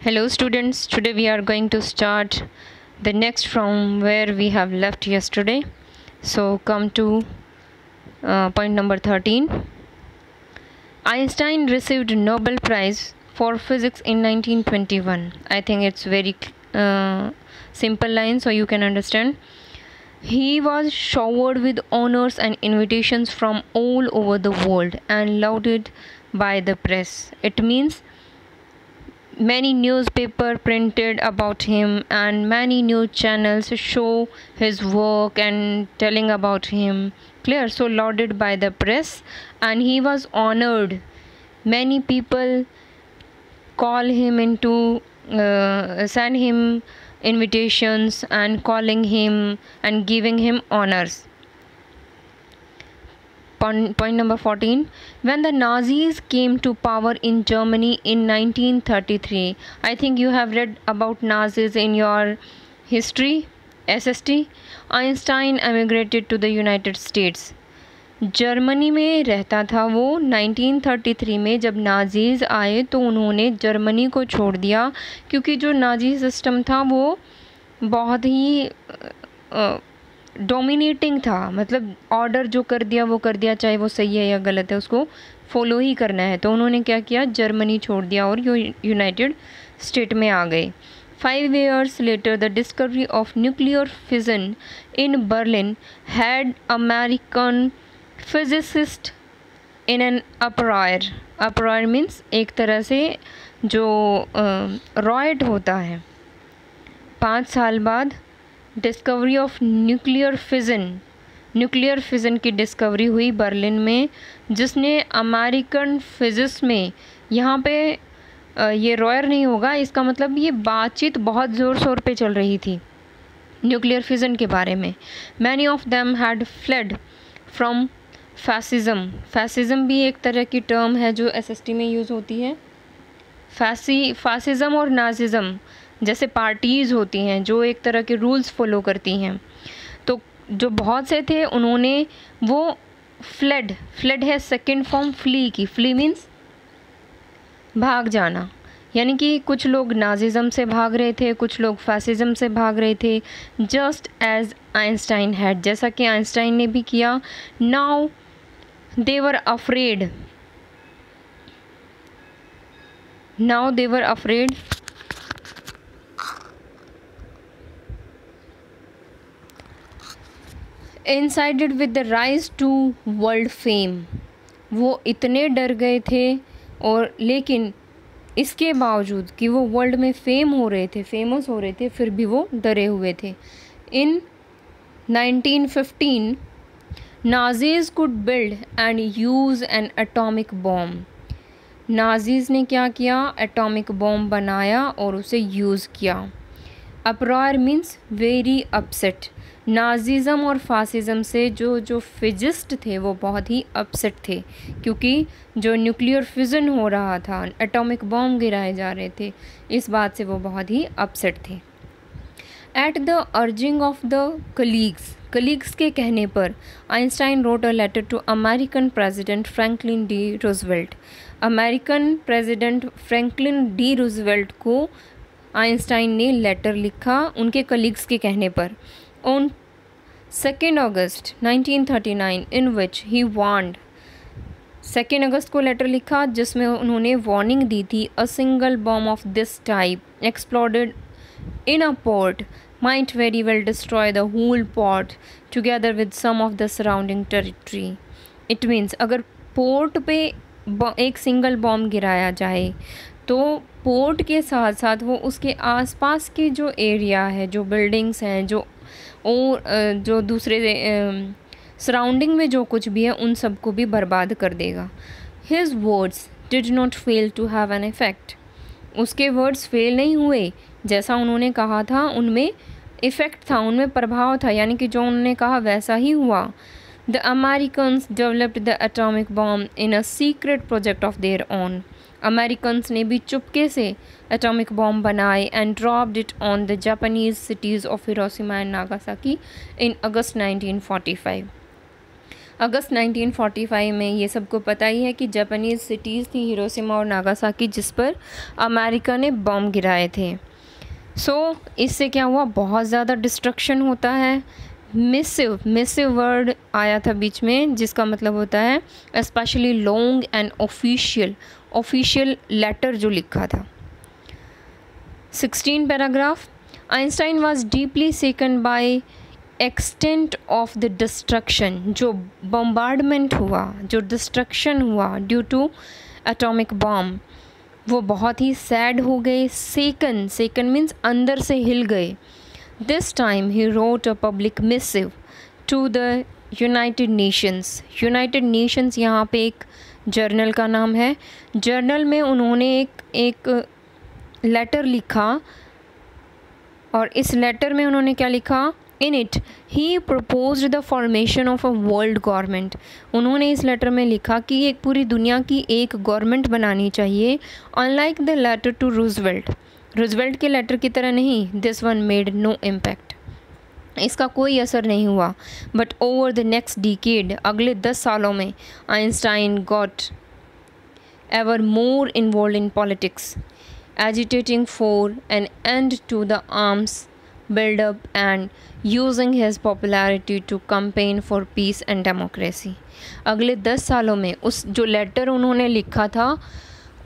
Hello students, today we are going to start the next from where we have left yesterday. So come to point number 13. Einstein received Nobel Prize for Physics in 1921. I think it's very simple line so you can understand. He was showered with honors and invitations from all over the world and lauded by the press. It means many newspapers printed about him and many news channels show his work and telling about him. Clear? So lauded by the press and he was honored. Many people call him into send him invitations and calling him and giving him honors. Point number 14. When the Nazis came to power in Germany in 1933, I think you have read about Nazis in your history, SST. Einstein emigrated to the United States. Germany में रहता था वो। 1933 में जब Nazis आए तो उन्होंने Germany को छोड़ दिया क्योंकि जो नाजी सिस्टम था वो बहुत ही डोमिनेटिंग था, मतलब ऑर्डर जो कर दिया वो कर दिया, चाहे वो सही है या गलत है उसको फॉलो ही करना है। तो उन्होंने क्या किया, जर्मनी छोड़ दिया और यूनाइटेड स्टेट में आ गए। 5 years later, the discovery of nuclear fission in Berlin had American physicists in an uproar. Uproar means एक तरह से जो रॉयट होता है। 5 साल बाद डिस्कवरी ऑफ न्यूक्लियर फिज़न की डिस्कवरी हुई बर्लिन में, जिसने अमेरिकन फिजिक्स में, यहाँ पे ये रॉयर नहीं होगा, इसका मतलब ये बातचीत बहुत ज़ोर शोर पे चल रही थी न्यूक्लियर फिज़न के बारे में। Many of them had fled from fascism भी एक तरह की टर्म है जो एसएसटी में यूज़ होती है। फासिज़म और नाजिज़म जैसे पार्टीज़ होती हैं जो एक तरह के रूल्स फॉलो करती हैं, तो जो बहुत से थे उन्होंने वो फ्लेड है सेकंड फॉर्म फ्ली की। फ्ली मीन्स भाग जाना, यानी कि कुछ लोग नाजिज़म से भाग रहे थे, कुछ लोग फासिज़म से भाग रहे थे, जस्ट एज आइंस्टाइन हैड, जैसा कि आइंस्टाइन ने भी किया। Now they were afraid insided with the rise to world fame. वो इतने डर गए थे और लेकिन इसके बावजूद कि वो वर्ल्ड में फेमस हो रहे थे, फिर भी वो डरे हुए थे। इन 1915 Nazis could build and use an atomic bomb. Nazis ने क्या किया, एटॉमिक बॉम्ब बनाया और उसे यूज़ किया। अपरॉर मीन्स वेरी अपसेट। नाजिज़म और फासिज़म से जो फिजिस्ट थे वो बहुत ही अपसेट थे क्योंकि जो न्यूक्लियर फिज़न हो रहा था, एटॉमिक बॉम्ब गिराए जा रहे थे, इस बात से वो बहुत ही अपसेट थे। At the urging of the colleagues के कहने पर Einstein wrote a letter to American president Franklin D Roosevelt. American president Franklin D Roosevelt को आइंस्टाइन ने लेटर लिखा उनके कलीग्स के कहने पर। On 2 August 1939 in which he warned, 2 अगस्त को लेटर लिखा जिसमें उन्होंने वार्निंग दी थी, a single bomb of this type exploded in a port might very well destroy the whole port together with some of the surrounding territory. It means अगर port पे एक single bomb गिराया जाए तो पोर्ट के साथ साथ वो उसके आसपास के जो एरिया है, जो बिल्डिंग्स हैं, जो दूसरे सराउंडिंग में जो कुछ भी है उन सबको भी बर्बाद कर देगा। His words did not fail to have an effect. उसके वर्ड्स फेल नहीं हुए, जैसा उन्होंने कहा था उनमें इफ़ेक्ट था, उनमें प्रभाव था, यानी कि जो उन्होंने कहा वैसा ही हुआ। The Americans developed the atomic bomb in a secret project of their own. Americans ने भी चुपके से एटॉमिक बॉम्ब बनाए and dropped it on the Japanese cities of Hiroshima and Nagasaki in August 1945. अगस्त 1945 में ये सबको पता ही है कि जापानीज़ सिटीज़ थी हिरोशिमा और नागासाकी जिस पर अमेरिका ने बम गिराए थे। इससे क्या हुआ, बहुत ज़्यादा डिस्ट्रक्शन होता है। मिसिव वर्ड आया था बीच में जिसका मतलब होता है specially long and official letter जो लिखा था। 16 paragraph. Einstein was deeply shaken by extent of the destruction, जो बम्बार्डमेंट हुआ, जो डिस्ट्रक्शन हुआ ड्यू टू एटॉमिक बॉम्ब, वो बहुत ही सैड हो गए। सेकन मीन्स अंदर से हिल गए। This time he wrote a public missive to the United Nations यहाँ पे एक जर्नल का नाम है। जर्नल में उन्होंने एक लेटर लिखा और इस लेटर में उन्होंने क्या लिखा, in it he proposed the formation of a world government. उन्होंने इस लेटर में लिखा कि एक पूरी दुनिया की एक गवर्नमेंट बनानी चाहिए। Unlike the letter to Roosevelt के लेटर की तरह नहीं, this one made no impact, इसका कोई असर नहीं हुआ। But over the next decade, अगले 10 सालों में Einstein got ever more involved in politics, agitating for an end to the arms build-up and using his popularity to campaign for peace and democracy। अगले 10 सालों में उस जो लेटर उन्होंने लिखा था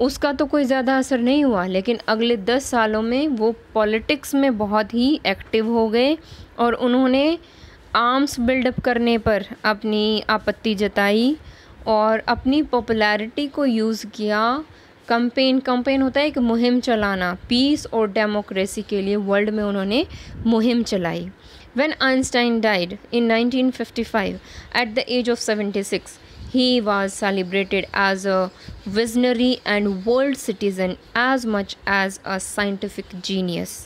उसका तो कोई ज़्यादा असर नहीं हुआ, लेकिन अगले 10 सालों में वो पॉलिटिक्स में बहुत ही एक्टिव हो गए और उन्होंने आर्म्स बिल्डअप करने पर अपनी आपत्ति और अपनी पॉपुलैरिटी को यूज़ किया। कंपेन होता है एक मुहिम चलाना, पीस और डेमोक्रेसी के लिए वर्ल्ड में उन्होंने मुहिम चलाई। When Einstein died in 1955 at the age of 76, he was celebrated as a visionary and world citizen as much as a scientific genius।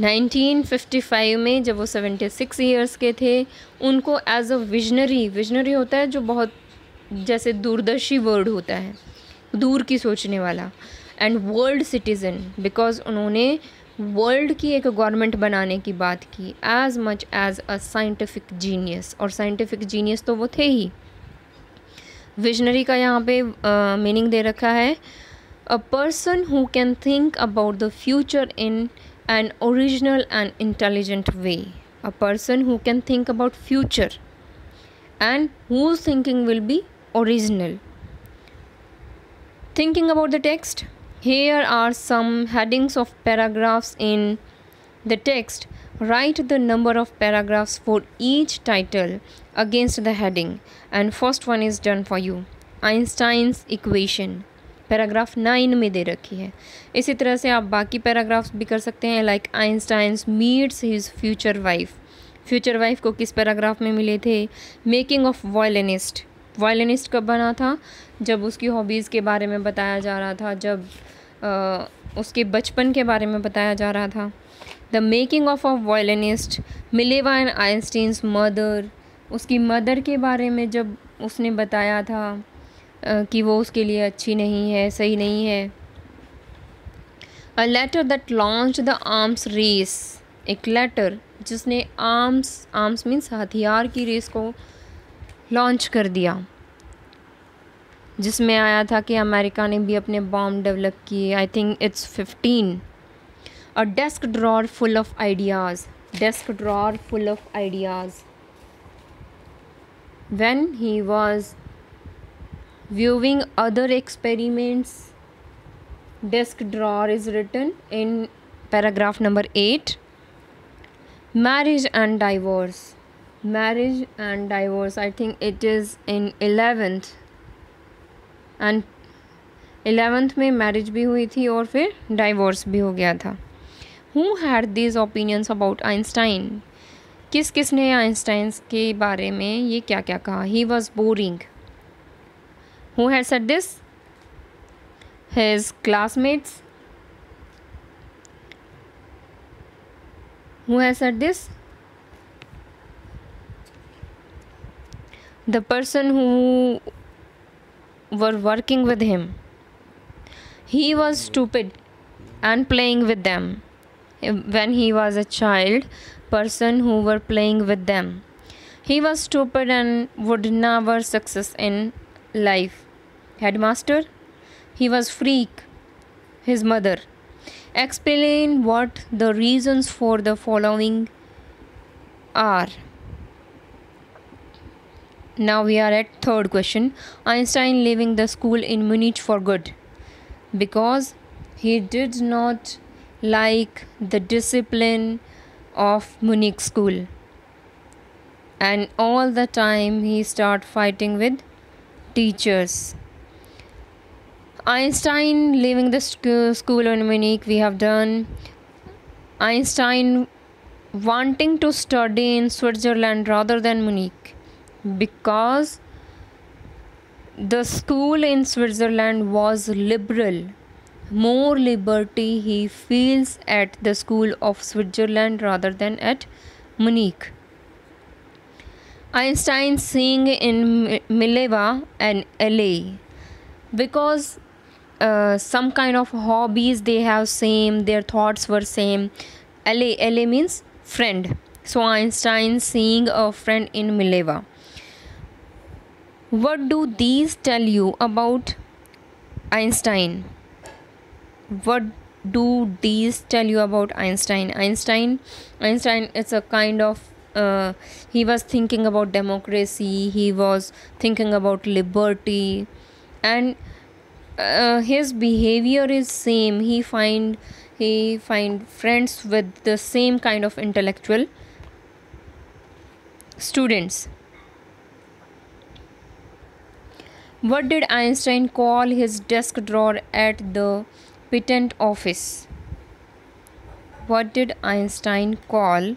1955 में जब वो 76 ईयर्स के थे, उनको एज अ विजनरी होता है जो बहुत जैसे दूरदर्शी वर्ड होता है, दूर की सोचने वाला, एंड वर्ल्ड सिटीज़न बिकॉज उन्होंने वर्ल्ड की एक गवर्नमेंट बनाने की बात की, as much as a scientific genius, और साइंटिफिक जीनियस तो वो थे ही। विजनरी का यहाँ पे मीनिंग दे रखा है, a person who can think about the future in an original and intelligent way. A person who can think about future and whose thinking will be original। Thinking about the text, here are some headings of paragraphs in the text. Write the number of paragraphs for each title against the heading, and first one is done for you। Einstein's equation paragraph 9 में दे रखी है। इसी तरह से आप बाकी paragraphs भी कर सकते हैं, like Einstein's meets his future wife को किस पैराग्राफ में मिले थे। मेकिंग ऑफ वायलिनिस्ट कब बना था, जब उसकी हॉबीज़ के बारे में बताया जा रहा था, जब उसके बचपन के बारे में बताया जा रहा था। The making of a violinist, Mileva and Einstein's mother, उसकी मदर के बारे में जब उसने बताया था कि वो उसके लिए अच्छी नहीं है, सही नहीं है। A letter that launch the arms race, एक लेटर जिसने आर्म्स मीन्स हथियार की रेस को लॉन्च कर दिया, जिसमें आया था कि अमेरिका ने भी अपने बॉम्ब डेवलप किए। I think it's 15। A desk drawer full of ideas, when he was viewing other experiments, desk drawer is written in paragraph number 8। marriage and divorce, I think it is in 11th, and 11th में marriage भी हुई थी और फिर divorce भी हो गया था। who had these opinions about Einstein, किस ने आइंस्टाइन्स के बारे में ये क्या क्या कहा। he was boring, who had said this, his classmates, who has said this, the person who were working with him, he was stupid and playing with them when he was a child, person who were playing with them, He was stupid and would never success in life. Headmaster? He was freak. His mother. Explain what the reasons for the following are. Now we are at third question. Einstein leaving the school in Munich for good because he did not like the discipline of Munich school, and all the time he start fighting with teachers. Einstein leaving the school in Munich, we have done. Einstein wanting to study in Switzerland rather than Munich because the school in Switzerland was liberal. More liberty he feels at the school of Switzerland rather than at Munich. Einstein seeing in Mileva and LA because some kind of hobbies they have same, their thoughts were same. LA means friend, so Einstein seeing a friend in Mileva. What do these tell you about Einstein? What do these tell you about Einstein? Einstein is a kind of he was thinking about democracy, he was thinking about liberty, and his behavior is same. He find friends with the same kind of intellectual students. What did Einstein call his desk drawer at the patent office? What did Einstein call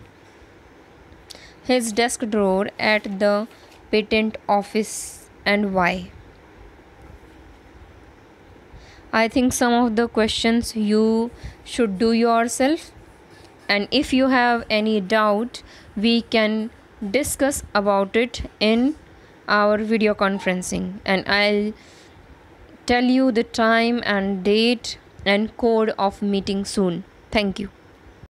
his desk drawer at the patent office and why? I think some of the questions you should do yourself, and if you have any doubt we can discuss about it in our video conferencing, and I'll tell you the time and date and code of meeting soon. Thank you.